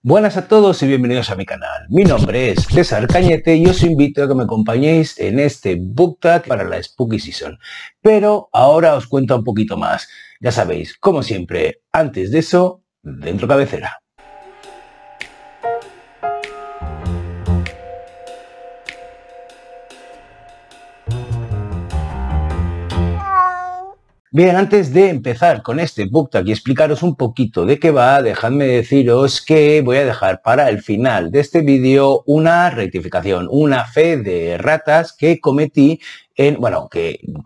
Buenas a todos y bienvenidos a mi canal. Mi nombre es César Cañete y os invito a que me acompañéis en este Book Tag para la Spooky Season. Pero ahora os cuento un poquito más. Ya sabéis, como siempre, antes de eso, dentro cabecera. Bien, antes de empezar con este book tag y explicaros un poquito de qué va, dejadme deciros que voy a dejar para el final de este vídeo una rectificación, una fe de ratas que cometí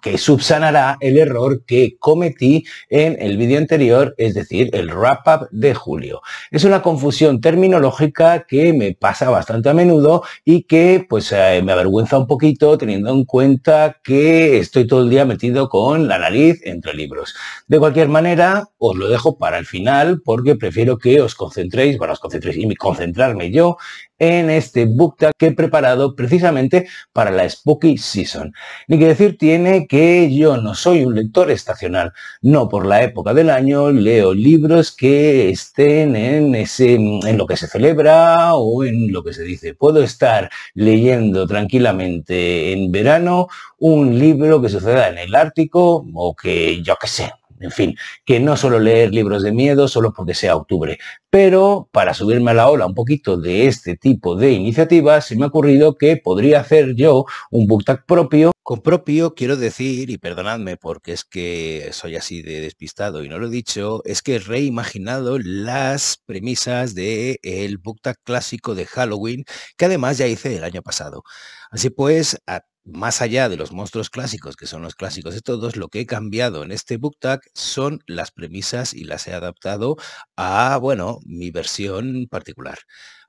que subsanará el error que cometí en el vídeo anterior, es decir, el wrap-up de julio. Es una confusión terminológica que me pasa bastante a menudo y que me avergüenza un poquito teniendo en cuenta que estoy todo el día metido con la nariz entre libros. De cualquier manera, os lo dejo para el final porque prefiero que os concentréis y concentrarme yo en este book tag que he preparado precisamente para la Spooky Season. Ni que decir tiene que yo no soy un lector estacional. No por la época del año leo libros que estén en lo que se celebra o en lo que se dice. Puedo estar leyendo tranquilamente en verano un libro que suceda en el Ártico o que yo qué sé. En fin, que no suelo leer libros de miedo solo porque sea octubre. Pero para subirme a la ola un poquito de este tipo de iniciativas, se me ha ocurrido que podría hacer yo un book tag propio. Con propio quiero decir, y perdonadme porque es que soy así de despistado y no lo he dicho, es que he reimaginado las premisas del book tag clásico de Halloween, que además ya hice el año pasado. Así pues, más allá de los monstruos clásicos, que son los clásicos de todos, lo que he cambiado en este book tag son las premisas y las he adaptado a, mi versión particular.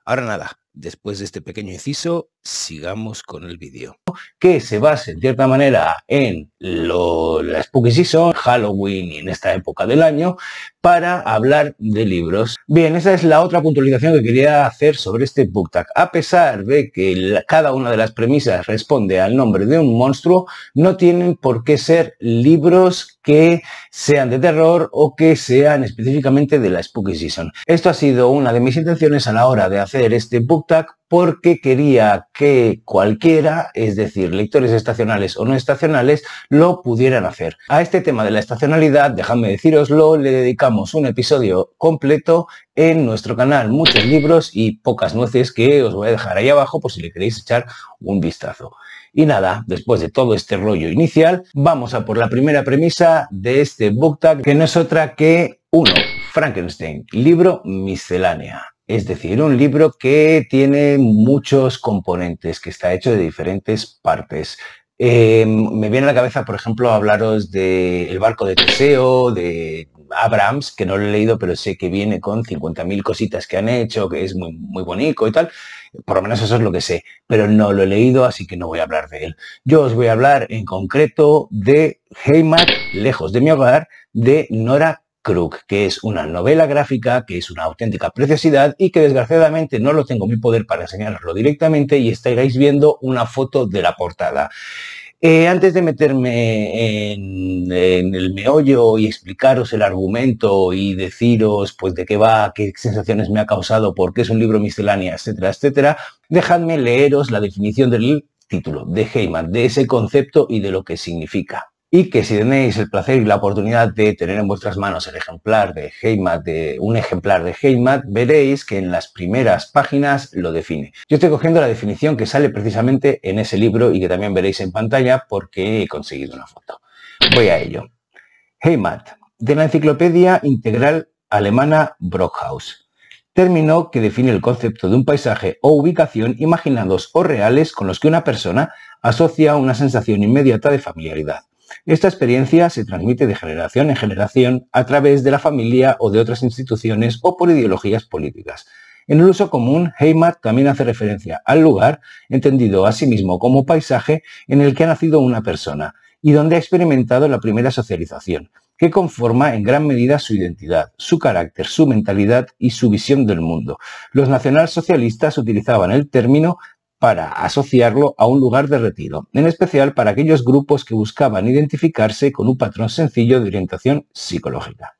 Ahora nada, después de este pequeño inciso, sigamos con el vídeo. Que se base, en cierta manera, en la Spooky Season, Halloween y en esta época del año, para hablar de libros. Bien, esa es la otra puntualización que quería hacer sobre este book tag. A pesar de que cada una de las premisas responde al nombre de un monstruo, no tienen por qué ser libros que sean de terror o que sean específicamente de la Spooky Season. Esto ha sido una de mis intenciones a la hora de hacer este book tag porque quería que cualquiera, es decir, lectores estacionales o no estacionales, lo pudieran hacer. A este tema de la estacionalidad, dejadme decíroslo, le dedicamos un episodio completo en nuestro canal, muchos libros y pocas nueces que os voy a dejar ahí abajo por si le queréis echar un vistazo. Y nada, después de todo este rollo inicial, vamos a por la primera premisa de este book tag, que no es otra que 1. Frankenstein, libro miscelánea. Es decir, un libro que tiene muchos componentes, que está hecho de diferentes partes. Me viene a la cabeza, por ejemplo, hablaros de El barco de Teseo, de Abrams, que no lo he leído, pero sé que viene con 50.000 cositas que han hecho, que es muy, muy bonito y tal. Por lo menos eso es lo que sé, pero no lo he leído, así que no voy a hablar de él. Yo os voy a hablar en concreto de Heimat, lejos de mi hogar, de Nora Krug, que es una novela gráfica, que es una auténtica preciosidad y que desgraciadamente no lo tengo en mi poder para enseñaroslo directamente y estaréis viendo una foto de la portada. Antes de meterme en el meollo y explicaros el argumento y deciros pues de qué va, qué sensaciones me ha causado, por qué es un libro miscelánea, etcétera, etcétera, dejadme leeros la definición del título de Heimat, de ese concepto y de lo que significa. Y que si tenéis el placer y la oportunidad de tener en vuestras manos el ejemplar de Heimat, un ejemplar de Heimat, veréis que en las primeras páginas lo define. Yo estoy cogiendo la definición que sale precisamente en ese libro y que también veréis en pantalla porque he conseguido una foto. Voy a ello. Heimat, de la Enciclopedia Integral Alemana Brockhaus. Término que define el concepto de un paisaje o ubicación imaginados o reales con los que una persona asocia una sensación inmediata de familiaridad. Esta experiencia se transmite de generación en generación a través de la familia o de otras instituciones o por ideologías políticas. En el uso común, Heimat también hace referencia al lugar, entendido asimismo como paisaje, en el que ha nacido una persona y donde ha experimentado la primera socialización, que conforma en gran medida su identidad, su carácter, su mentalidad y su visión del mundo. Los nacionalsocialistas utilizaban el término para asociarlo a un lugar de retiro, en especial para aquellos grupos que buscaban identificarse con un patrón sencillo de orientación psicológica.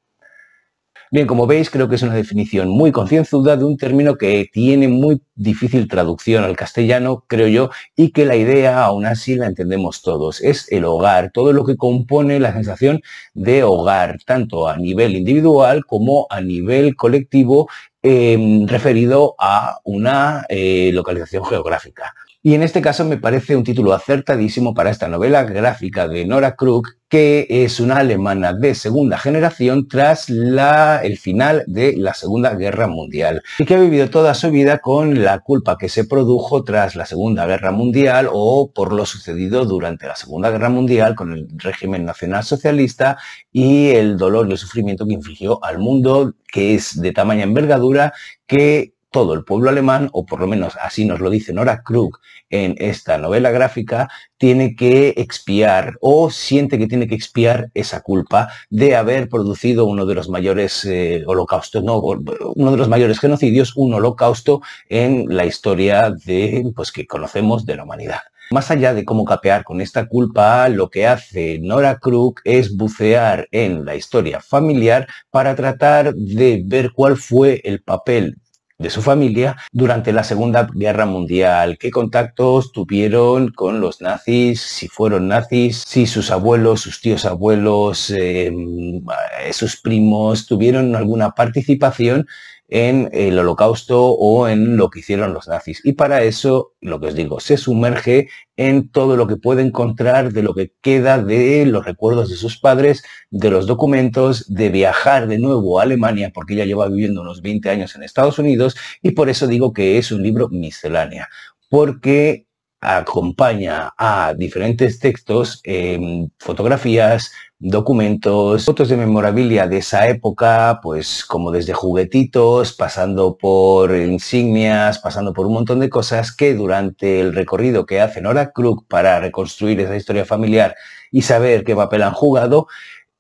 Bien, como veis, creo que es una definición muy concienzuda de un término que tiene muy difícil traducción al castellano, creo yo, y que la idea aún así la entendemos todos. Es el hogar, todo lo que compone la sensación de hogar, tanto a nivel individual como a nivel colectivo, referido a una localización geográfica. Y en este caso me parece un título acertadísimo para esta novela gráfica de Nora Krug, que es una alemana de segunda generación tras el final de la Segunda Guerra Mundial y que ha vivido toda su vida con la culpa que se produjo tras la Segunda Guerra Mundial o por lo sucedido durante la Segunda Guerra Mundial con el régimen nacionalsocialista y el dolor y el sufrimiento que infligió al mundo, que es de tamaña envergadura que todo el pueblo alemán, o por lo menos así nos lo dice Nora Krug en esta novela gráfica, tiene que expiar o siente que tiene que expiar esa culpa de haber producido uno de los mayores holocaustos, no, uno de los mayores genocidios, un holocausto en la historia pues, que conocemos de la humanidad. Más allá de cómo capear con esta culpa, lo que hace Nora Krug es bucear en la historia familiar para tratar de ver cuál fue el papel de su familia durante la Segunda Guerra Mundial, qué contactos tuvieron con los nazis, si fueron nazis, si sus abuelos, sus tíos abuelos, sus primos tuvieron alguna participación en el holocausto o en lo que hicieron los nazis. Y para eso, lo que os digo, se sumerge en todo lo que puede encontrar de lo que queda de los recuerdos de sus padres, de los documentos, de viajar de nuevo a Alemania, porque ella lleva viviendo unos 20 años en Estados Unidos, y por eso digo que es un libro miscelánea, porque acompaña a diferentes textos, fotografías, documentos, fotos de memorabilia de esa época, pues como desde juguetitos, pasando por insignias, pasando por un montón de cosas que durante el recorrido que hace Nora Krug para reconstruir esa historia familiar y saber qué papel han jugado,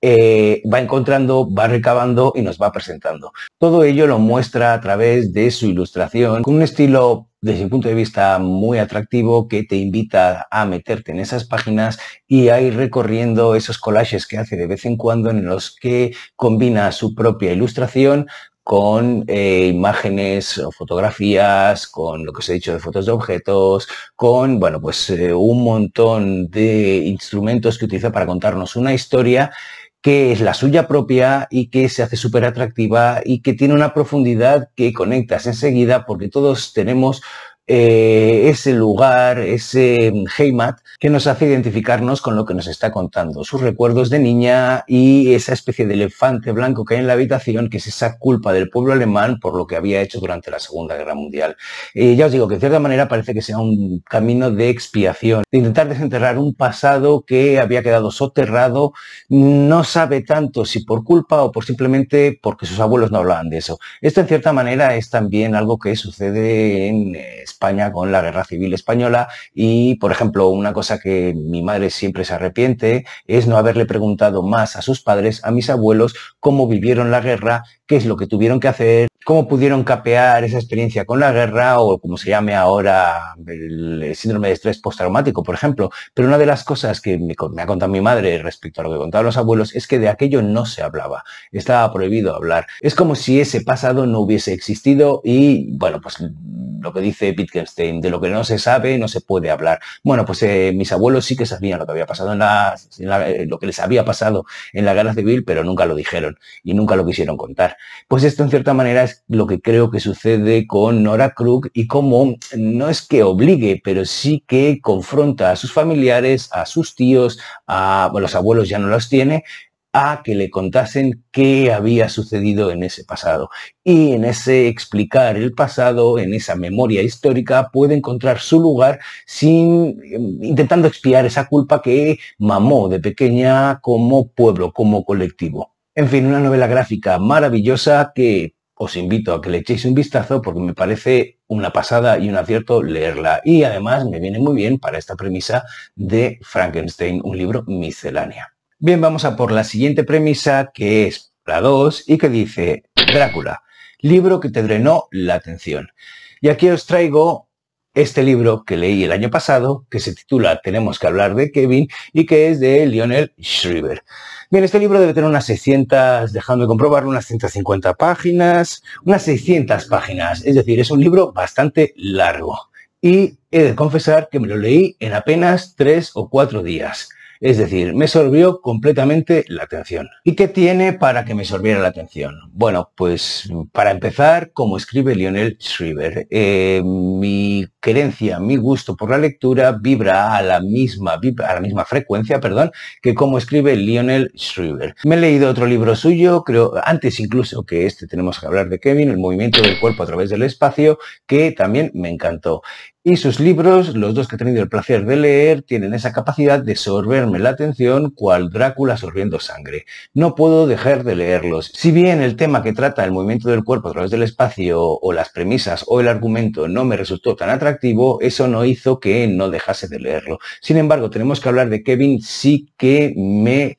va encontrando, va recabando y nos va presentando. Todo ello lo muestra a través de su ilustración, con un estilo, desde mi punto de vista, muy atractivo que te invita a meterte en esas páginas y a ir recorriendo esos collages que hace de vez en cuando en los que combina su propia ilustración con imágenes o fotografías, con lo que os he dicho de fotos de objetos, con, bueno, pues un montón de instrumentos que utiliza para contarnos una historia que es la suya propia y que se hace súper atractiva y que tiene una profundidad que conectas enseguida porque todos tenemos ese lugar, ese heimat que nos hace identificarnos con lo que nos está contando, sus recuerdos de niña y esa especie de elefante blanco que hay en la habitación, que es esa culpa del pueblo alemán por lo que había hecho durante la Segunda Guerra Mundial. Ya os digo que de cierta manera parece que sea un camino de expiación, de intentar desenterrar un pasado que había quedado soterrado, no sabe tanto si por culpa o por simplemente porque sus abuelos no hablaban de eso. Esto en cierta manera es también algo que sucede en España con la Guerra Civil Española y, por ejemplo, una cosa que mi madre siempre se arrepiente es no haberle preguntado más a sus padres, a mis abuelos, cómo vivieron la guerra, qué es lo que tuvieron que hacer, cómo pudieron capear esa experiencia con la guerra o como se llame ahora el síndrome de estrés postraumático, por ejemplo. Pero una de las cosas que me ha contado mi madre respecto a lo que contaban los abuelos es que de aquello no se hablaba, estaba prohibido hablar. Es como si ese pasado no hubiese existido y, bueno, pues lo que dice Wittgenstein, de lo que no se sabe no se puede hablar. Bueno, pues mis abuelos sí que sabían lo que había pasado lo que les había pasado en la Guerra Civil, pero nunca lo dijeron y nunca lo quisieron contar. Pues esto en cierta manera es lo que creo que sucede con Nora Krug y cómo no es que obligue, pero sí que confronta a sus familiares, a sus tíos, los abuelos ya no los tiene, a que le contasen qué había sucedido en ese pasado. Y en ese explicar el pasado, en esa memoria histórica, puede encontrar su lugar intentando expiar esa culpa que mamó de pequeña como pueblo, como colectivo. En fin, una novela gráfica maravillosa que os invito a que le echéis un vistazo porque me parece una pasada y un acierto leerla. Y además me viene muy bien para esta premisa de Frankenstein, un libro miscelánea. Bien, vamos a por la siguiente premisa, que es la 2 y que dice Drácula, libro que te drenó la atención. Y aquí os traigo este libro que leí el año pasado, que se titula Tenemos que hablar de Kevin y que es de Lionel Shriver. Bien, este libro debe tener unas 600, dejadme comprobarlo, unas 150 páginas, unas 600 páginas, es decir, es un libro bastante largo. Y he de confesar que me lo leí en apenas 3 o 4 días. Es decir, me sorbió completamente la atención. ¿Y qué tiene para que me sorbiera la atención? Bueno, pues para empezar, como escribe Lionel Shriver, mi querencia, mi gusto por la lectura vibra a la misma frecuencia, que como escribe Lionel Shriver. Me he leído otro libro suyo, creo, antes incluso que este Tenemos que hablar de Kevin, El movimiento del cuerpo a través del espacio, que también me encantó. Y sus libros, los dos que he tenido el placer de leer, tienen esa capacidad de sorberme la atención cual Drácula sorbiendo sangre. No puedo dejar de leerlos. Si bien el tema que trata el movimiento del cuerpo a través del espacio, o las premisas, o el argumento no me resultó tan atractivo, eso no hizo que no dejase de leerlo. Sin embargo, Tenemos que hablar de Kevin, sí que me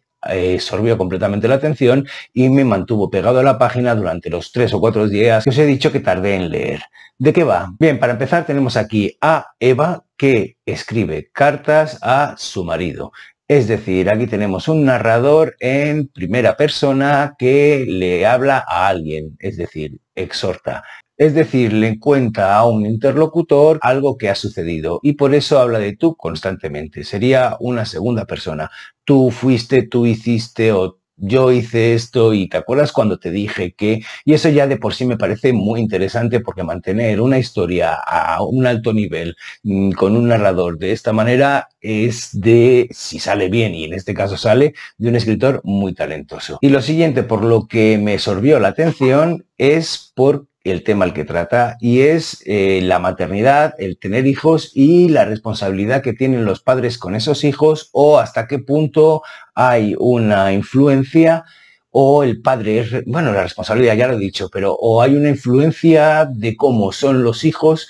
sorbió completamente la atención y me mantuvo pegado a la página durante los 3 o 4 días que os he dicho que tardé en leer. ¿De qué va? Bien, para empezar tenemos aquí a Eva que escribe cartas a su marido. Es decir, aquí tenemos un narrador en primera persona que le habla a alguien, es decir, exhorta. Es decir, le cuenta a un interlocutor algo que ha sucedido y por eso habla de tú constantemente. Sería una segunda persona. Tú fuiste, tú hiciste o yo hice esto y te acuerdas cuando te dije que... Y eso ya de por sí me parece muy interesante porque mantener una historia a un alto nivel con un narrador de esta manera es de, si sale bien, y en este caso sale, de un escritor muy talentoso. Y lo siguiente por lo que me sorbió la atención es por el tema al que trata y es la maternidad, el tener hijos y la responsabilidad que tienen los padres con esos hijos o hasta qué punto hay una influencia o el padre es, bueno, la responsabilidad ya lo he dicho, pero o hay una influencia de cómo son los hijos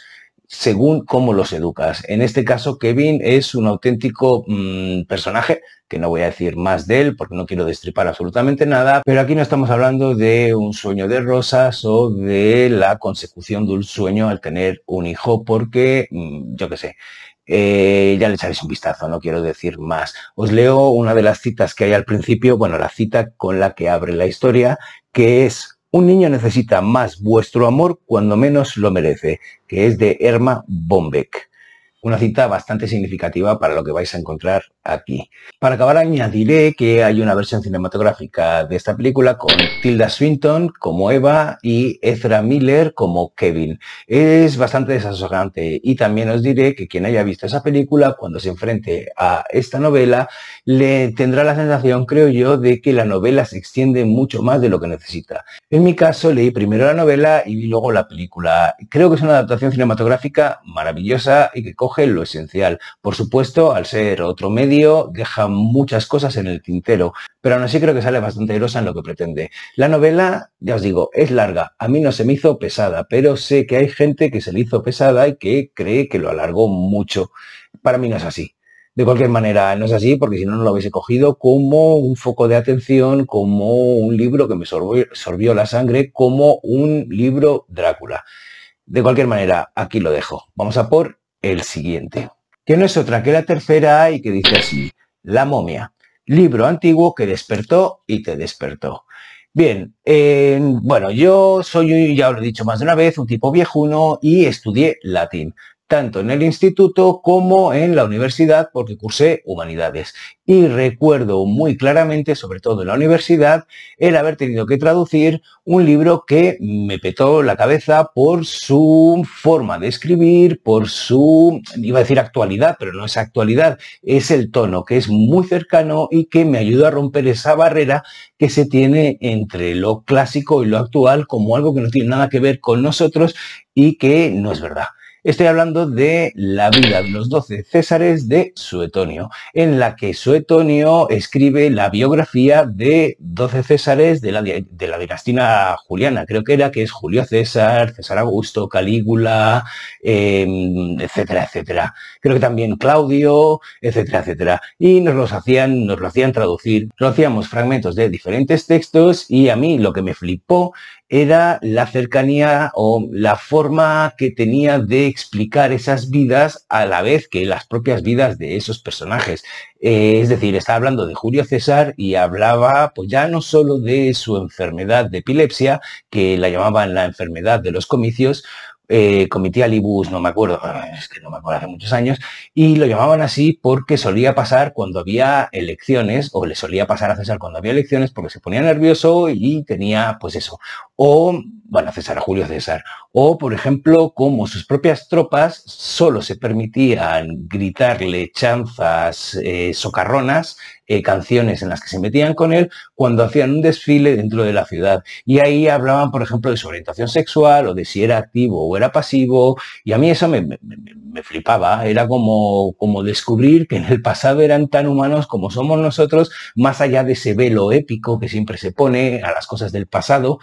según cómo los educas. En este caso, Kevin es un auténtico personaje, que no voy a decir más de él porque no quiero destripar absolutamente nada, pero aquí no estamos hablando de un sueño de rosas o de la consecución de un sueño al tener un hijo porque, yo qué sé, ya le echaréis un vistazo, no quiero decir más. Os leo una de las citas que hay al principio, bueno, la cita con la que abre la historia, que es: un niño necesita más vuestro amor cuando menos lo merece, que es de Erma Bombeck. Una cita bastante significativa para lo que vais a encontrar aquí. Para acabar añadiré que hay una versión cinematográfica de esta película con Tilda Swinton como Eva y Ezra Miller como Kevin. Es bastante desasosegante y también os diré que quien haya visto esa película cuando se enfrente a esta novela le tendrá la sensación, creo yo, de que la novela se extiende mucho más de lo que necesita. En mi caso leí primero la novela y vi luego la película. Creo que es una adaptación cinematográfica maravillosa y que coge lo esencial. Por supuesto, al ser otro medio, deja muchas cosas en el tintero, pero aún así creo que sale bastante airosa en lo que pretende. La novela, ya os digo, es larga. A mí no se me hizo pesada, pero sé que hay gente que se le hizo pesada y que cree que lo alargó mucho. Para mí no es así. De cualquier manera, no es así porque si no, no lo hubiese cogido como un foco de atención, como un libro que me sorbió la sangre, como un libro Drácula. De cualquier manera, aquí lo dejo. Vamos a por el siguiente, que no es otra que la tercera y que dice así: La momia, libro antiguo que despertó y te despertó. Bien, bueno, yo soy, ya os lo he dicho más de una vez, un tipo viejuno y estudié latín, tanto en el instituto como en la universidad porque cursé humanidades. Y recuerdo muy claramente, sobre todo en la universidad, el haber tenido que traducir un libro que me petó la cabeza por su forma de escribir, por su, iba a decir actualidad, pero no es actualidad, es el tono, que es muy cercano y que me ayudó a romper esa barrera que se tiene entre lo clásico y lo actual como algo que no tiene nada que ver con nosotros y que no es verdad. Estoy hablando de La vida de los 12 Césares de Suetonio, en la que Suetonio escribe la biografía de 12 Césares de la dinastía juliana, creo que era, que es Julio César, César Augusto, Calígula, etcétera, etcétera. Creo que también Claudio, etcétera, etcétera. Y nos lo hacían traducir. Traducíamos fragmentos de diferentes textos y a mí lo que me flipó era la cercanía o la forma que tenía de explicar esas vidas a la vez que las propias vidas de esos personajes. Es decir, estaba hablando de Julio César y hablaba pues ya no solo de su enfermedad de epilepsia, que la llamaban la enfermedad de los comicios, Comitialibus, no me acuerdo, es que no me acuerdo, hace muchos años, y lo llamaban así porque solía pasar cuando había elecciones, o le solía pasar a César cuando había elecciones, porque se ponía nervioso y tenía, pues eso, o, bueno, César, a Julio César, o, por ejemplo, como sus propias tropas solo se permitían gritarle chanzas socarronas, canciones en las que se metían con él cuando hacían un desfile dentro de la ciudad. Y ahí hablaban, por ejemplo, de su orientación sexual o de si era activo o era pasivo. Y a mí eso me flipaba. Era como descubrir que en el pasado eran tan humanos como somos nosotros, más allá de ese velo épico que siempre se pone a las cosas del pasado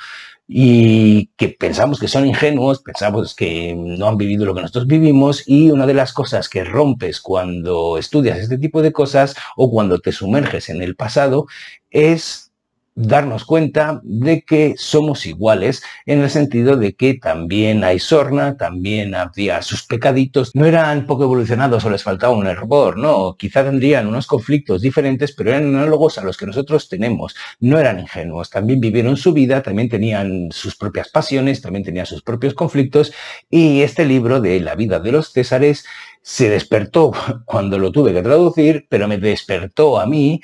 y que pensamos que son ingenuos, pensamos que no han vivido lo que nosotros vivimos, y una de las cosas que rompes cuando estudias este tipo de cosas o cuando te sumerges en el pasado es darnos cuenta de que somos iguales, en el sentido de que también hay sorna, también había sus pecaditos, no eran poco evolucionados o les faltaba un hervor, no, quizá tendrían unos conflictos diferentes, pero eran análogos a los que nosotros tenemos, no eran ingenuos, también vivieron su vida, también tenían sus propias pasiones, también tenían sus propios conflictos, y este libro de La vida de los Césares se despertó cuando lo tuve que traducir, pero me despertó a mí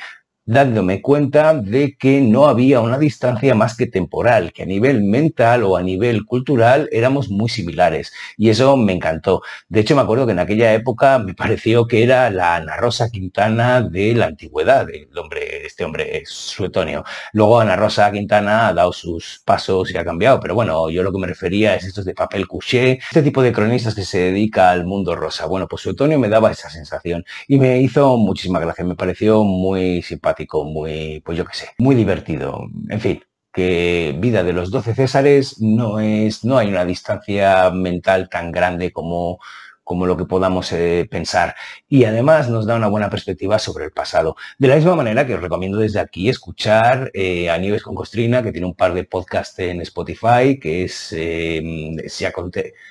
dándome cuenta de que no había una distancia más que temporal, que a nivel mental o a nivel cultural éramos muy similares, y eso me encantó. De hecho, me acuerdo que en aquella época me pareció que era la Ana Rosa Quintana de la antigüedad, este hombre Suetonio. Luego Ana Rosa Quintana ha dado sus pasos y ha cambiado, pero bueno, yo lo que me refería es estos de papel couché, este tipo de cronistas que se dedica al mundo rosa. Bueno, pues Suetonio me daba esa sensación y me hizo muchísima gracia, me pareció muy simpático, muy, pues yo qué sé, muy divertido. En fin, que Vida de los 12 Césares no hay una distancia mental tan grande como lo que podamos pensar. Y además nos da una buena perspectiva sobre el pasado. De la misma manera que os recomiendo desde aquí escuchar a Nieves con Costrina, que tiene un par de podcasts en Spotify, que es Si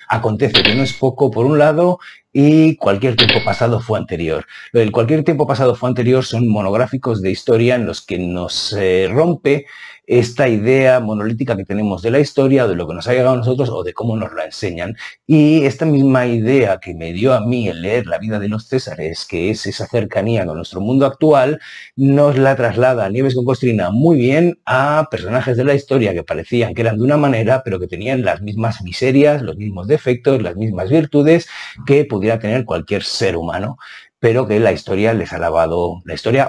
acontece que no es poco, por un lado, y Cualquier tiempo pasado fue anterior. Lo del Cualquier tiempo pasado fue anterior son monográficos de historia en los que nos rompe esta idea monolítica que tenemos de la historia, o de lo que nos ha llegado a nosotros, o de cómo nos la enseñan. Y esta misma idea que me dio a mí el leer La vida de los Césares, que es esa cercanía con nuestro mundo actual, nos la traslada a Nieves con Costrina muy bien a personajes de la historia que parecían que eran de una manera, pero que tenían las mismas miserias, los mismos defectos, las mismas virtudes que pudiera tener cualquier ser humano, pero que la historia les ha lavado, la historia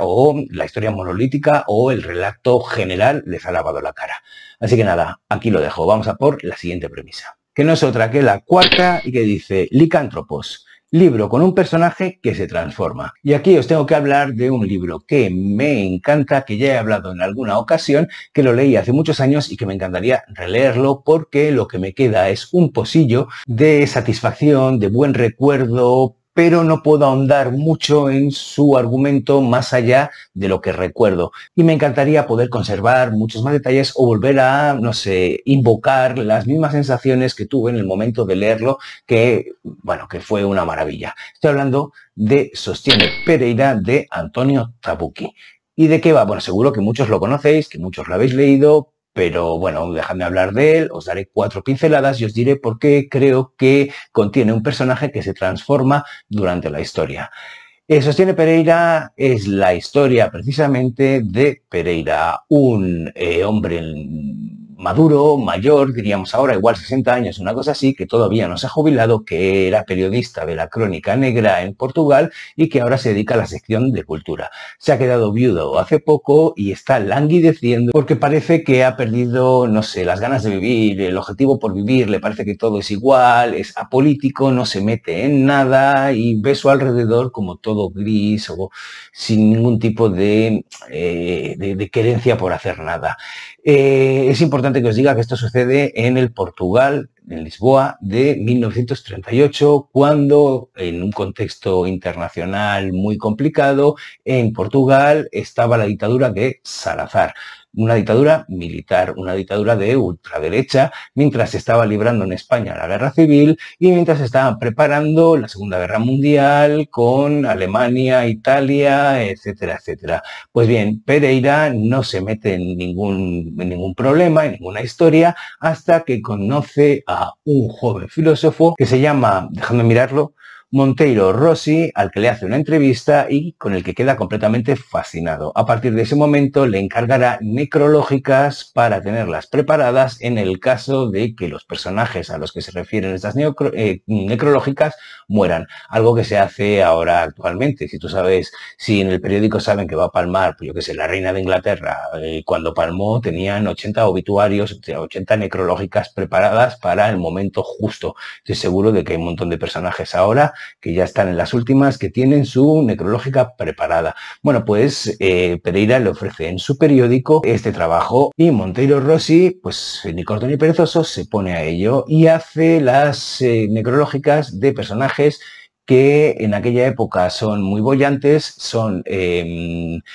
monolítica o el relato general les ha lavado la cara. Así que nada, aquí lo dejo. Vamos a por la siguiente premisa, que no es otra que la cuarta y que dice Licántropos, libro con un personaje que se transforma. Y aquí os tengo que hablar de un libro que me encanta, que ya he hablado en alguna ocasión, que lo leí hace muchos años y que me encantaría releerlo porque lo que me queda es un pocillo de satisfacción, de buen recuerdo, pero no puedo ahondar mucho en su argumento más allá de lo que recuerdo. Y me encantaría poder conservar muchos más detalles o volver a, no sé, invocar las mismas sensaciones que tuve en el momento de leerlo, que, bueno, que fue una maravilla. Estoy hablando de Sostiene Pereira, de Antonio Tabucchi. ¿Y de qué va? Bueno, seguro que muchos lo conocéis, que muchos lo habéis leído, pero bueno, dejadme hablar de él, os daré 4 pinceladas y os diré por qué creo que contiene un personaje que se transforma durante la historia. Sostiene Pereira es la historia precisamente de Pereira, un hombre maduro, mayor, diríamos ahora, igual 60 años, una cosa así, que todavía no se ha jubilado, que era periodista de la Crónica Negra en Portugal y que ahora se dedica a la sección de cultura. Se ha quedado viudo hace poco y está languideciendo porque parece que ha perdido, no sé, las ganas de vivir, el objetivo por vivir, le parece que todo es igual, es apolítico, no se mete en nada y ve su alrededor como todo gris o sin ningún tipo de querencia por hacer nada. Es importante que os diga que esto sucede en el Portugal, en Lisboa, de 1938, cuando en un contexto internacional muy complicado, en Portugal estaba la dictadura de Salazar. una dictadura militar, una dictadura de ultraderecha, mientras se estaba librando en España la guerra civil y mientras se estaban preparando la Segunda Guerra Mundial con Alemania, Italia, etcétera, etcétera. Pues bien, Pereira no se mete en ningún problema, en ninguna historia, hasta que conoce a un joven filósofo que se llama, déjame mirarlo, Monteiro Rossi, al que le hace una entrevista y con el que queda completamente fascinado. A partir de ese momento le encargará necrológicas para tenerlas preparadas en el caso de que los personajes a los que se refieren estas necrológicas mueran. Algo que se hace ahora actualmente. Si tú sabes, si en el periódico saben que va a palmar, pues yo qué sé, la reina de Inglaterra, cuando palmó tenían 80 obituarios, 80 necrológicas preparadas para el momento justo. Estoy seguro de que hay un montón de personajes ahora que ya están en las últimas, que tienen su necrológica preparada. Bueno, pues Pereira le ofrece en su periódico este trabajo y Monteiro Rossi, pues ni corto ni perezoso, se pone a ello y hace las necrológicas de personajes que en aquella época son muy bollantes, son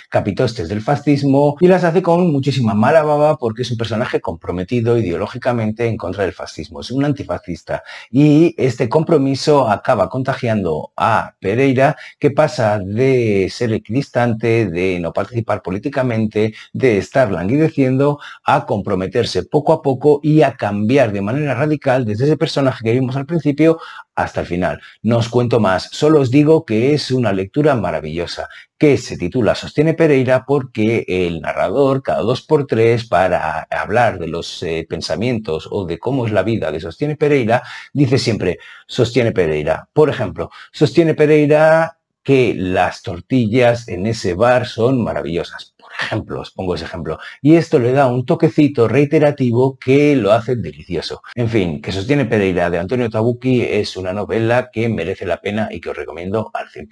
capitostes del fascismo y las hace con muchísima mala baba porque es un personaje comprometido ideológicamente en contra del fascismo, es un antifascista y este compromiso acaba contagiando a Pereira, que pasa de ser equidistante, de no participar políticamente, de estar languideciendo, a comprometerse poco a poco y a cambiar de manera radical desde ese personaje que vimos al principio hasta el final. No os cuento más, solo os digo que es una lectura maravillosa, que se titula Sostiene Pereira porque el narrador cada 2x3 para hablar de los pensamientos o de cómo es la vida de Sostiene Pereira, dice siempre Sostiene Pereira. Por ejemplo, Sostiene Pereira que las tortillas en ese bar son maravillosas. Por ejemplo, os pongo ese ejemplo. Y esto le da un toquecito reiterativo que lo hace delicioso. En fin, que Sostiene Pereira de Antonio Tabucchi es una novela que merece la pena y que os recomiendo al 100%.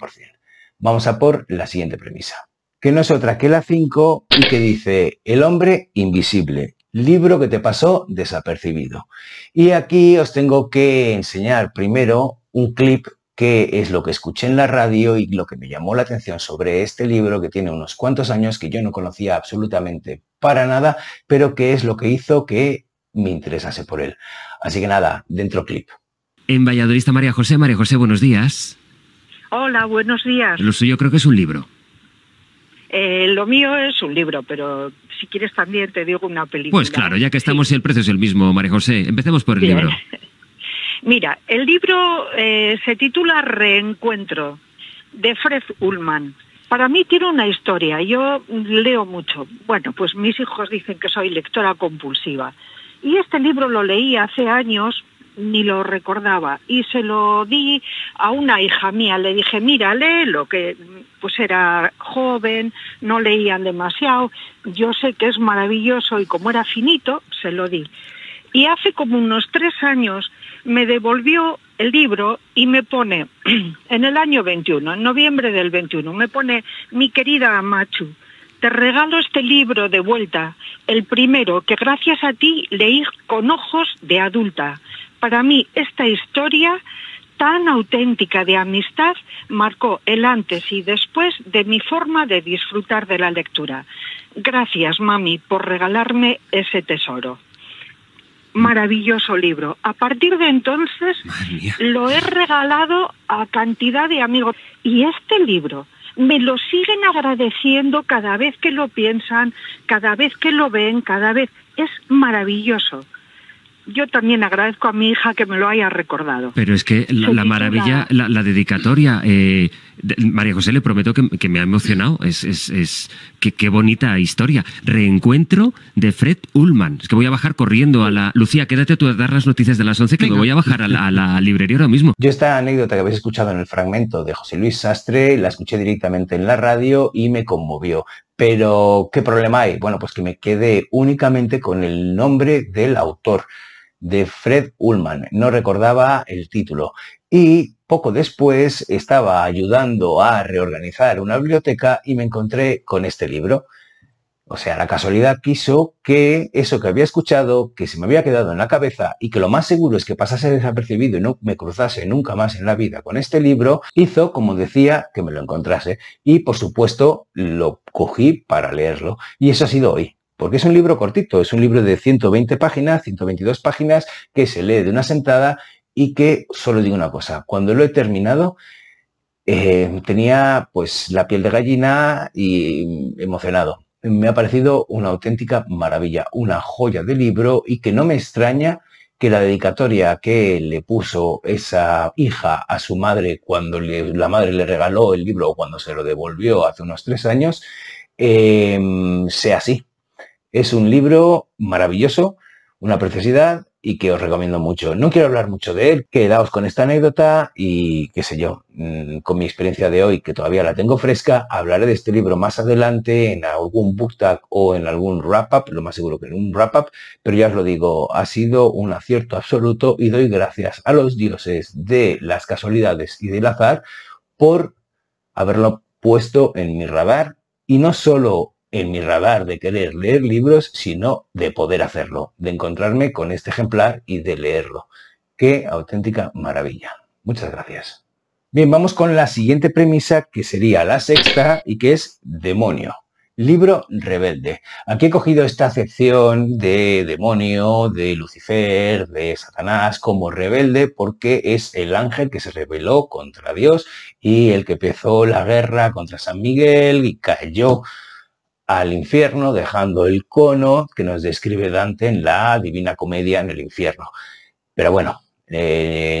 Vamos a por la siguiente premisa, que no es otra que la 5 y que dice El hombre invisible, libro que te pasó desapercibido. Y aquí os tengo que enseñar primero un clip que es lo que escuché en la radio y lo que me llamó la atención sobre este libro que tiene unos cuantos años que yo no conocía absolutamente para nada, pero que es lo que hizo que me interesase por él. Así que nada, dentro clip. En Valladolid está María José. María José, buenos días. Hola, buenos días. Lo suyo creo que es un libro. Lo mío es un libro, pero si quieres también te digo una película. Pues claro, ya que estamos y el precio es el mismo, María José, empecemos por el libro. Mira, el libro se titula Reencuentro, de Fred Ullman. Para mí tiene una historia, yo leo mucho. Bueno, pues mis hijos dicen que soy lectora compulsiva. Y este libro lo leí hace años, ni lo recordaba, y se lo di a una hija mía. Le dije, mira, léelo, que pues era joven, no leían demasiado, yo sé que es maravilloso y como era finito, se lo di. Y hace como unos 3 años me devolvió el libro y me pone, en el año 21, en noviembre del 21, me pone, mi querida Amachu, te regalo este libro de vuelta, el primero que gracias a ti leí con ojos de adulta. Para mí esta historia tan auténtica de amistad marcó el antes y después de mi forma de disfrutar de la lectura. Gracias, mami, por regalarme ese tesoro. Maravilloso libro. A partir de entonces lo he regalado a cantidad de amigos y este libro me lo siguen agradeciendo cada vez que lo piensan, cada vez que lo ven, cada vez. Es maravilloso. Yo también agradezco a mi hija que me lo haya recordado. Pero es que la maravilla, la dedicatoria, María José, le prometo que me ha emocionado. Qué bonita historia. Reencuentro de Fred Ullman. Es que voy a bajar corriendo a la... Lucía, quédate tú a dar las noticias de las 11, que me voy a bajar a la librería ahora mismo. Yo esta anécdota que habéis escuchado en el fragmento de José Luis Sastre la escuché directamente en la radio y me conmovió. Pero, ¿qué problema hay? Bueno, pues que me quedé únicamente con el nombre del autor, de Fred Ullman. No recordaba el título. Y poco después estaba ayudando a reorganizar una biblioteca y me encontré con este libro. O sea, la casualidad quiso que eso que había escuchado, que se me había quedado en la cabeza y que lo más seguro es que pasase desapercibido y no me cruzase nunca más en la vida con este libro, hizo, como decía, que me lo encontrase. Y, por supuesto, lo cogí para leerlo. Y eso ha sido hoy. porque es un libro cortito, es un libro de 120 páginas, 122 páginas, que se lee de una sentada y que, solo digo una cosa, cuando lo he terminado, tenía pues la piel de gallina y emocionado. Me ha parecido una auténtica maravilla, una joya de libro, y que no me extraña que la dedicatoria que le puso esa hija a su madre cuando la madre le regaló el libro o cuando se lo devolvió hace unos 3 años, sea así. Es un libro maravilloso, una preciosidad, y que os recomiendo mucho. No quiero hablar mucho de él, quedaos con esta anécdota y qué sé yo, con mi experiencia de hoy, que todavía la tengo fresca, hablaré de este libro más adelante en algún book tag o en algún wrap-up, lo más seguro que en un wrap-up, pero ya os lo digo, ha sido un acierto absoluto y doy gracias a los dioses de las casualidades y del azar por haberlo puesto en mi radar, y no solo en mi radar de querer leer libros, sino de poder hacerlo, de encontrarme con este ejemplar y de leerlo. ¡Qué auténtica maravilla! Muchas gracias. Bien, vamos con la siguiente premisa, que sería la sexta, y que es demonio. Libro rebelde. Aquí he cogido esta acepción de demonio, de Lucifer, de Satanás como rebelde, porque es el ángel que se rebeló contra Dios y el que empezó la guerra contra San Miguel y cayó al infierno, dejando el cono que nos describe Dante en la Divina Comedia en el infierno. Pero bueno,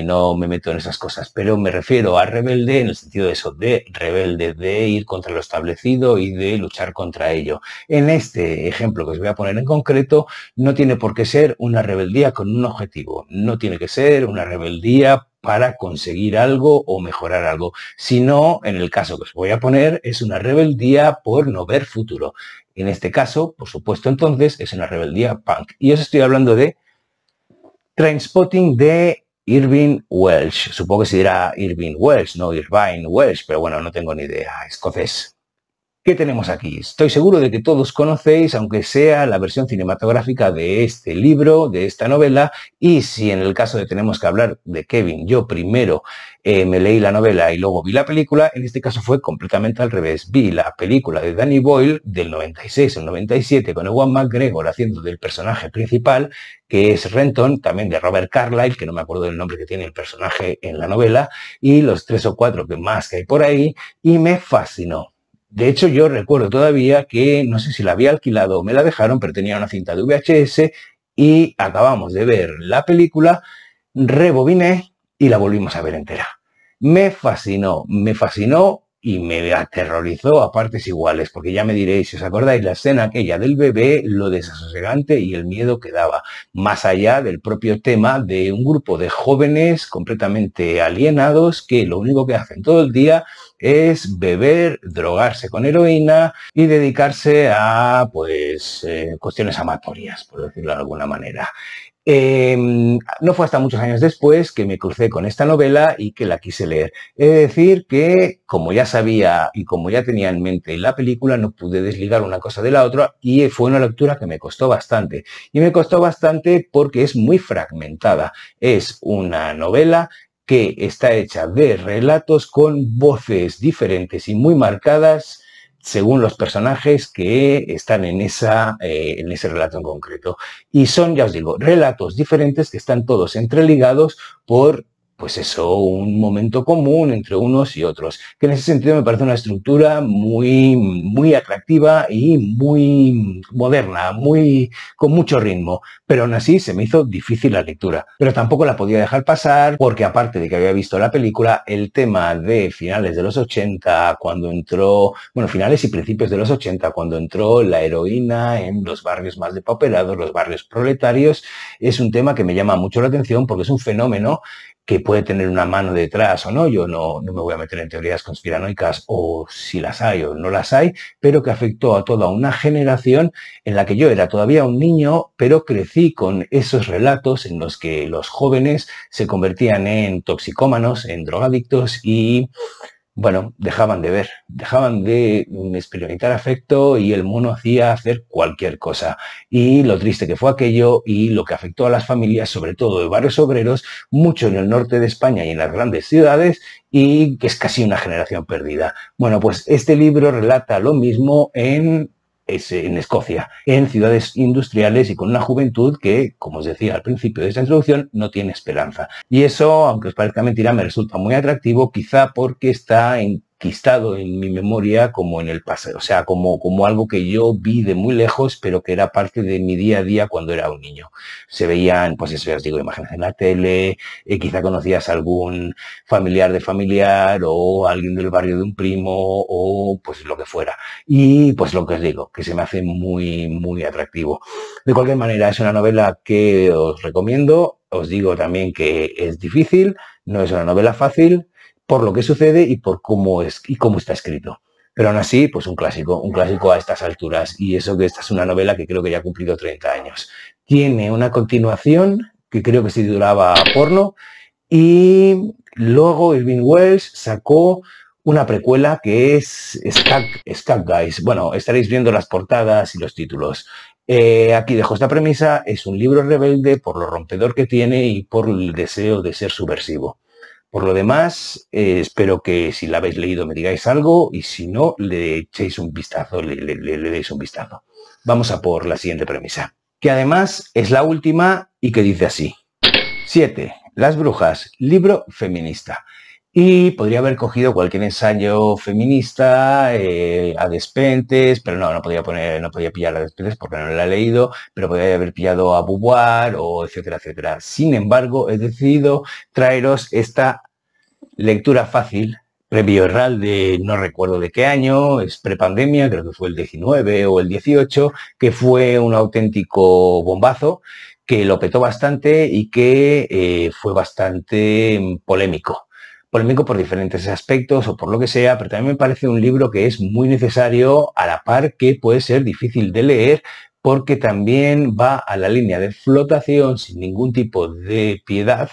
no me meto en esas cosas, pero me refiero a rebelde en el sentido de eso, de rebelde, de ir contra lo establecido y de luchar contra ello. En este ejemplo que os voy a poner en concreto, no tiene por qué ser una rebeldía con un objetivo, no tiene que ser una rebeldía para conseguir algo o mejorar algo, sino, en el caso que os voy a poner, es una rebeldía por no ver futuro. En este caso, por supuesto, entonces, es una rebeldía punk. Y os estoy hablando de Trainspotting de Irvine Welsh. Supongo que se dirá Irvine Welsh, no Irvine Welsh, pero bueno, no tengo ni idea, escocés. ¿Qué tenemos aquí? Estoy seguro de que todos conocéis, aunque sea la versión cinematográfica de este libro, de esta novela, y si en el caso de tenemos que hablar de Kevin, yo primero me leí la novela y luego vi la película, en este caso fue completamente al revés. Vi la película de Danny Boyle del 96 al 97 con Ewan McGregor haciendo del personaje principal, que es Renton, también de Robert Carlyle, que no me acuerdo del nombre que tiene el personaje en la novela, y los 3 o 4 que más que hay por ahí, y me fascinó. De hecho, yo recuerdo todavía que, no sé si la había alquilado o me la dejaron, pero tenía una cinta de VHS y acabamos de ver la película, rebobiné y la volvimos a ver entera. Me fascinó y me aterrorizó a partes iguales, porque ya me diréis, si os acordáis, la escena aquella del bebé, lo desasosegante y el miedo que daba, más allá del propio tema de un grupo de jóvenes completamente alienados que lo único que hacen todo el día es beber, drogarse con heroína y dedicarse a, pues, cuestiones amatorias, por decirlo de alguna manera. No fue hasta muchos años después que me crucé con esta novela y que la quise leer. He de decir que, como ya sabía y como ya tenía en mente la película, no pude desligar una cosa de la otra y fue una lectura que me costó bastante. Y me costó bastante porque es muy fragmentada. Es una novela que está hecha de relatos con voces diferentes y muy marcadas según los personajes que están en ese relato en concreto. Y son, ya os digo, relatos diferentes que están todos entreligados por, pues eso, un momento común entre unos y otros, que en ese sentido me parece una estructura muy atractiva y muy moderna, con mucho ritmo, pero aún así se me hizo difícil la lectura. Pero tampoco la podía dejar pasar porque, aparte de que había visto la película, el tema de finales de los 80, cuando entró, bueno, finales y principios de los 80, cuando entró la heroína en los barrios más depauperados, los barrios proletarios, es un tema que me llama mucho la atención porque es un fenómeno que puede tener una mano detrás o no. Yo no me voy a meter en teorías conspiranoicas o si las hay o no las hay, pero que afectó a toda una generación en la que yo era todavía un niño, pero crecí con esos relatos en los que los jóvenes se convertían en toxicómanos, en drogadictos y, bueno, dejaban de ver, dejaban de experimentar afecto y el mono hacía hacer cualquier cosa. Y lo triste que fue aquello y lo que afectó a las familias, sobre todo de barrios obreros, mucho en el norte de España y en las grandes ciudades, y que es casi una generación perdida. Bueno, pues este libro relata lo mismo en es en Escocia, en ciudades industriales y con una juventud que, como os decía al principio de esta introducción, no tiene esperanza. Y eso, aunque os parezca mentira, me resulta muy atractivo, quizá porque está enquistado en mi memoria como en el pasado, o sea, como algo que yo vi de muy lejos, pero que era parte de mi día a día cuando era un niño. Se veían, pues eso ya os digo, imágenes en la tele, quizá conocías a algún familiar de familiar o alguien del barrio de un primo o pues lo que fuera. Y pues lo que os digo, que se me hace muy, muy atractivo. De cualquier manera, es una novela que os recomiendo. Os digo también que es difícil, no es una novela fácil, por lo que sucede y por cómo es y cómo está escrito. Pero aún así, pues un clásico a estas alturas. Y eso que esta es una novela que creo que ya ha cumplido 30 años. Tiene una continuación que creo que se titulaba Porno y luego Irving Welsh sacó una precuela que es Skag Guys. Bueno, estaréis viendo las portadas y los títulos. Aquí dejo esta premisa. Es un libro rebelde por lo rompedor que tiene y por el deseo de ser subversivo. Por lo demás, espero que si la habéis leído me digáis algo y si no, le echéis un vistazo, le deis un vistazo. Vamos a por la siguiente premisa, que además es la última y que dice así. 7. Las brujas, libro feminista. Y podría haber cogido cualquier ensayo feminista a despentes, pero no podía pillar a despentes porque no la he leído, pero podría haber pillado a Beauvoir o etcétera, etcétera. Sin embargo, he decidido traeros esta lectura fácil, previo Herral de no recuerdo de qué año, es prepandemia, creo que fue el 19 o el 18, que fue un auténtico bombazo, que lo petó bastante y que fue bastante polémico. Polémico por diferentes aspectos o por lo que sea, pero también me parece un libro que es muy necesario, a la par que puede ser difícil de leer, porque también va a la línea de flotación sin ningún tipo de piedad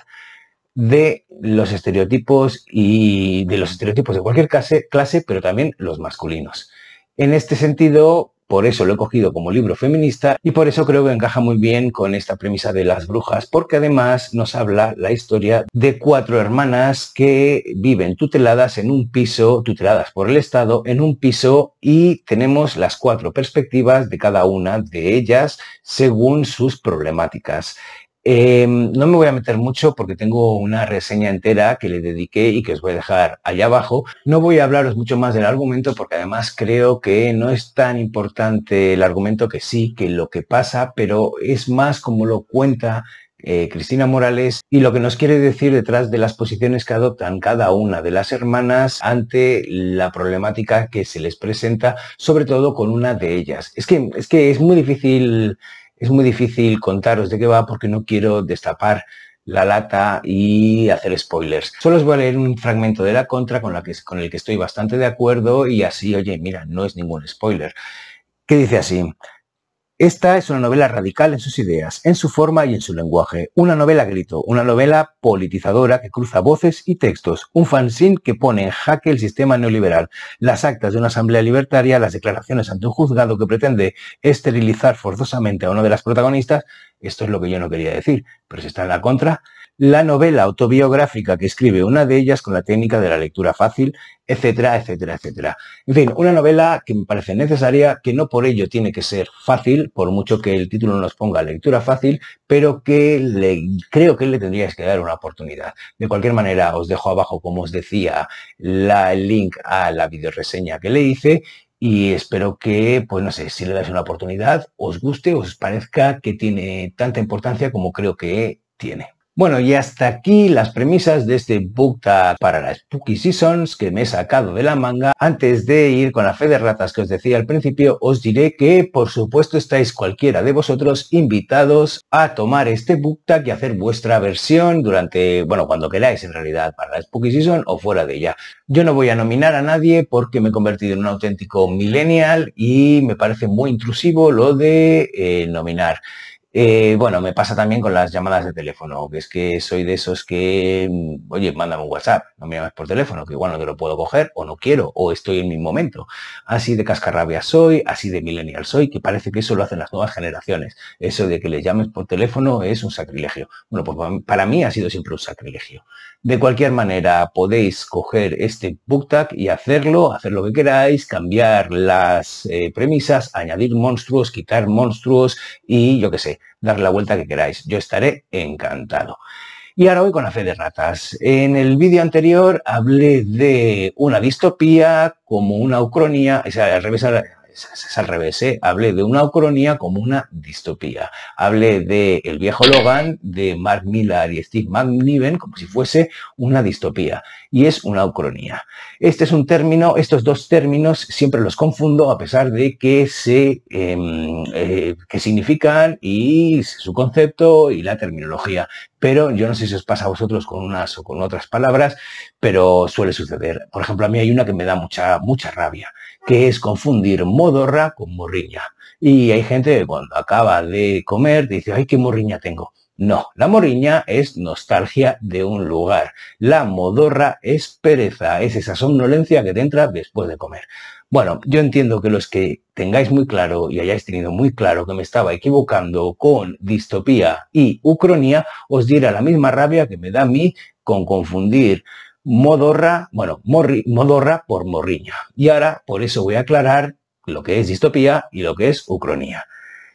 de los estereotipos y de los estereotipos de cualquier clase, pero también los masculinos. En este sentido, por eso lo he cogido como libro feminista y por eso creo que encaja muy bien con esta premisa de las brujas, porque además nos habla la historia de 4 hermanas que viven tuteladas en un piso, tuteladas por el Estado, en un piso, y tenemos las 4 perspectivas de cada una de ellas según sus problemáticas. No me voy a meter mucho porque tengo una reseña entera que le dediqué y que os voy a dejar allá abajo. No voy a hablaros mucho más del argumento porque además creo que no es tan importante el argumento, que sí, que lo que pasa, pero es más como lo cuenta Cristina Morales y lo que nos quiere decir detrás de las posiciones que adoptan cada una de las hermanas ante la problemática que se les presenta, sobre todo con una de ellas. Es que es muy difícil. Es muy difícil contaros de qué va porque no quiero destapar la lata y hacer spoilers. Solo os voy a leer un fragmento de la contra con el que estoy bastante de acuerdo y así, oye, mira, no es ningún spoiler. ¿Qué dice así? Esta es una novela radical en sus ideas, en su forma y en su lenguaje. Una novela grito, una novela politizadora que cruza voces y textos. Un fanzine que pone en jaque el sistema neoliberal. Las actas de una asamblea libertaria, las declaraciones ante un juzgado que pretende esterilizar forzosamente a una de las protagonistas. Esto es lo que yo no quería decir, pero si está en la contra. La novela autobiográfica que escribe una de ellas con la técnica de la lectura fácil, etcétera, etcétera, etcétera. En fin, una novela que me parece necesaria, que no por ello tiene que ser fácil, por mucho que el título nos ponga lectura fácil, pero que creo que le tendríais que dar una oportunidad. De cualquier manera, os dejo abajo, como os decía, el link a la videoreseña que le hice. Y espero que, pues no sé, si le dais una oportunidad, os guste, os parezca que tiene tanta importancia como creo que tiene. Bueno, y hasta aquí las premisas de este book tag para las Spooky Seasons que me he sacado de la manga. Antes de ir con la fe de ratas que os decía al principio, os diré que, por supuesto, estáis cualquiera de vosotros invitados a tomar este book tag y hacer vuestra versión durante, bueno, cuando queráis en realidad, para la Spooky Season o fuera de ella. Yo no voy a nominar a nadie porque me he convertido en un auténtico millennial y me parece muy intrusivo lo de nominar. Bueno, me pasa también con las llamadas de teléfono, que es que soy de esos que, oye, mándame un WhatsApp, no me llames por teléfono, que igual no te lo puedo coger, o no quiero, o estoy en mi momento. Así de cascarrabia soy, así de millennial soy, que parece que eso lo hacen las nuevas generaciones. Eso de que les llames por teléfono es un sacrilegio. Bueno, pues para mí ha sido siempre un sacrilegio. De cualquier manera, podéis coger este book tag y hacerlo, hacer lo que queráis, cambiar las premisas, añadir monstruos, quitar monstruos y yo qué sé, dar la vuelta que queráis. Yo estaré encantado. Y ahora voy con la fe de ratas. En el vídeo anterior hablé de una distopía como una ucronía, o sea, es al revés, ¿eh? Hablé de una ucronía como una distopía. Hablé de El viejo Logan, de Mark Millar y Steve McNiven, como si fuese una distopía. Y es una ucronía. Este es un término, estos dos términos siempre los confundo a pesar de que que significan y su concepto y la terminología. Pero yo no sé si os pasa a vosotros con unas o con otras palabras, pero suele suceder. Por ejemplo, a mí hay una que me da mucha rabia, que es confundir modorra con morriña. Y hay gente que cuando acaba de comer dice, ¡ay, qué morriña tengo! No, la morriña es nostalgia de un lugar. La modorra es pereza, es esa somnolencia que te entra después de comer. Bueno, yo entiendo que los que tengáis muy claro y hayáis tenido muy claro que me estaba equivocando con distopía y ucronía, os diera la misma rabia que me da a mí con confundir modorra, bueno, modorra por morriña. Y ahora, por eso voy a aclarar lo que es distopía y lo que es ucronía.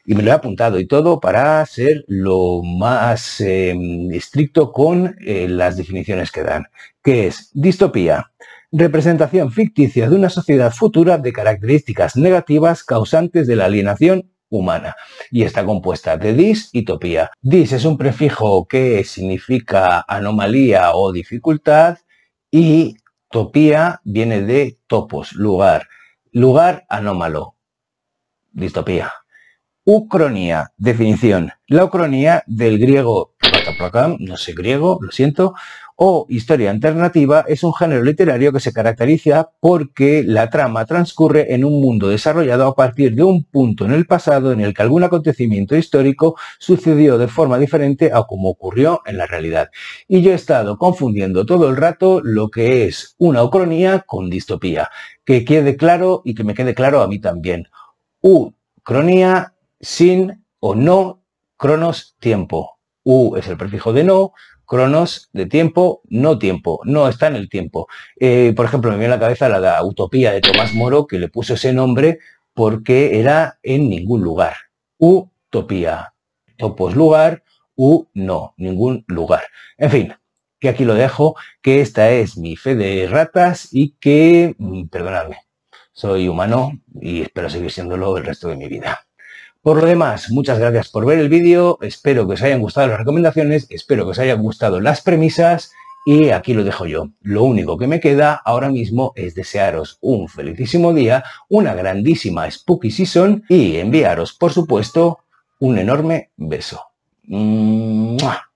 Y me lo he apuntado y todo para ser lo más estricto con las definiciones que dan. ¿Qué es distopía? Representación ficticia de una sociedad futura de características negativas causantes de la alienación humana. Y está compuesta de dis y topía. Dis es un prefijo que significa anomalía o dificultad y topía viene de topos, lugar. Lugar anómalo. Distopía. Ucronía, definición. La ucronía del griego, no sé griego, lo siento, o historia alternativa es un género literario que se caracteriza porque la trama transcurre en un mundo desarrollado a partir de un punto en el pasado en el que algún acontecimiento histórico sucedió de forma diferente a como ocurrió en la realidad. Y yo he estado confundiendo todo el rato lo que es una ucronía con distopía. Que quede claro y que me quede claro a mí también. Ucronía sin o no, cronos, tiempo. U es el prefijo de no, cronos de tiempo, no está en el tiempo. Por ejemplo, me viene a la cabeza la utopía de Tomás Moro, que le puso ese nombre porque era en ningún lugar. Utopía, topos lugar, no, ningún lugar. En fin, que aquí lo dejo, que esta es mi fe de ratas y que, perdonadme, soy humano y espero seguir siéndolo el resto de mi vida. Por lo demás, muchas gracias por ver el vídeo, espero que os hayan gustado las recomendaciones, espero que os hayan gustado las premisas y aquí lo dejo yo. Lo único que me queda ahora mismo es desearos un felicísimo día, una grandísima Spooky Season y enviaros, por supuesto, un enorme beso. ¡Mua!